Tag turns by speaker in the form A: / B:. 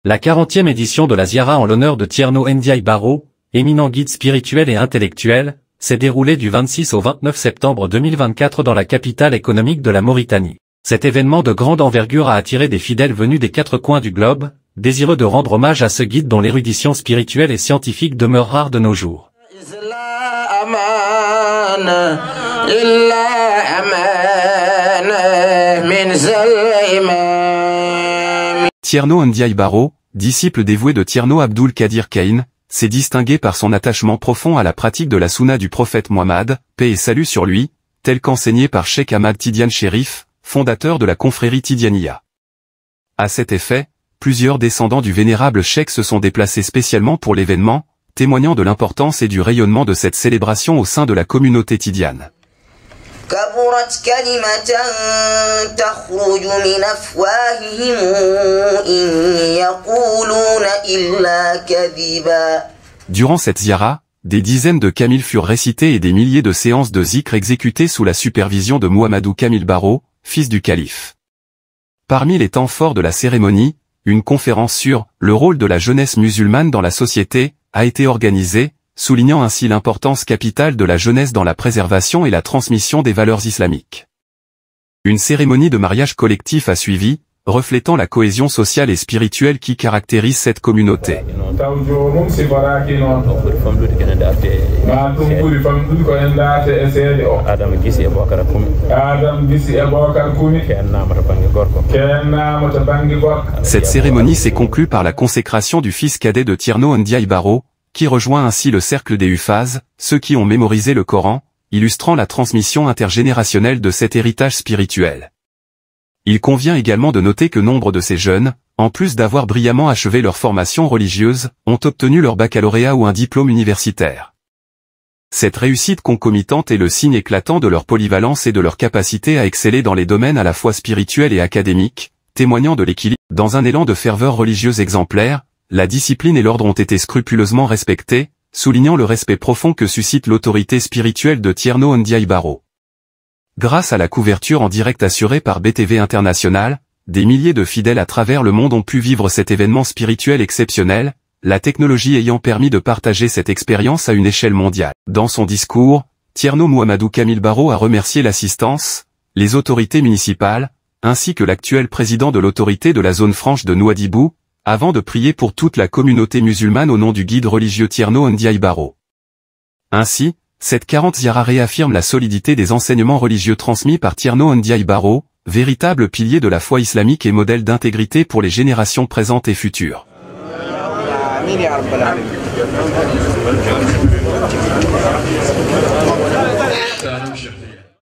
A: La 40e édition de la Ziara en l'honneur de Thierno Ndiaye Baro, éminent guide spirituel et intellectuel, s'est déroulée du 26 au 29 septembre 2024 dans la capitale économique de la Mauritanie. Cet événement de grande envergure a attiré des fidèles venus des quatre coins du globe, désireux de rendre hommage à ce guide dont l'érudition spirituelle et scientifique demeure rare de nos jours.
B: Thierno Ndiaye Baro, disciple dévoué de Thierno Abdul Qadir Kane, s'est distingué par son attachement profond à la pratique de la sunna du prophète Mohammed, paix et salut sur lui, tel qu'enseigné par Cheikh Ahmad Tidiane Chérif, fondateur de la confrérie Tidianiya. À cet effet, plusieurs descendants du vénérable cheikh se sont déplacés spécialement pour l'événement, témoignant de l'importance et du rayonnement de cette célébration au sein de la communauté tidiane. Durant cette ziara, des dizaines de kamils furent récités et des milliers de séances de zikr exécutées sous la supervision de Mouhamadou Kamil Baro, fils du calife. Parmi les temps forts de la cérémonie, une conférence sur « Le rôle de la jeunesse musulmane dans la société » a été organisée, soulignant ainsi l'importance capitale de la jeunesse dans la préservation et la transmission des valeurs islamiques. Une cérémonie de mariage collectif a suivi, reflétant la cohésion sociale et spirituelle qui caractérise cette communauté. Cette cérémonie s'est conclue par la consécration du fils cadet de Thierno Ndiaye Baro, qui rejoint ainsi le cercle des Huffaz, ceux qui ont mémorisé le Coran, illustrant la transmission intergénérationnelle de cet héritage spirituel. Il convient également de noter que nombre de ces jeunes, en plus d'avoir brillamment achevé leur formation religieuse, ont obtenu leur baccalauréat ou un diplôme universitaire. Cette réussite concomitante est le signe éclatant de leur polyvalence et de leur capacité à exceller dans les domaines à la fois spirituels et académiques, témoignant de l'équilibre. Dans un élan de ferveur religieuse exemplaire, la discipline et l'ordre ont été scrupuleusement respectés, soulignant le respect profond que suscite l'autorité spirituelle de Thierno Ndiaye Baro. Grâce à la couverture en direct assurée par BTV International, des milliers de fidèles à travers le monde ont pu vivre cet événement spirituel exceptionnel, la technologie ayant permis de partager cette expérience à une échelle mondiale. Dans son discours, Thierno Mouhamadou Kamil Baro a remercié l'assistance, les autorités municipales, ainsi que l'actuel président de l'autorité de la zone franche de Nouadhibou, avant de prier pour toute la communauté musulmane au nom du guide religieux Thierno Ndiaye Baro. Ainsi, cette 40 ziara réaffirme la solidité des enseignements religieux transmis par Thierno Ndiaye Baro, véritable pilier de la foi islamique et modèle d'intégrité pour les générations présentes et futures.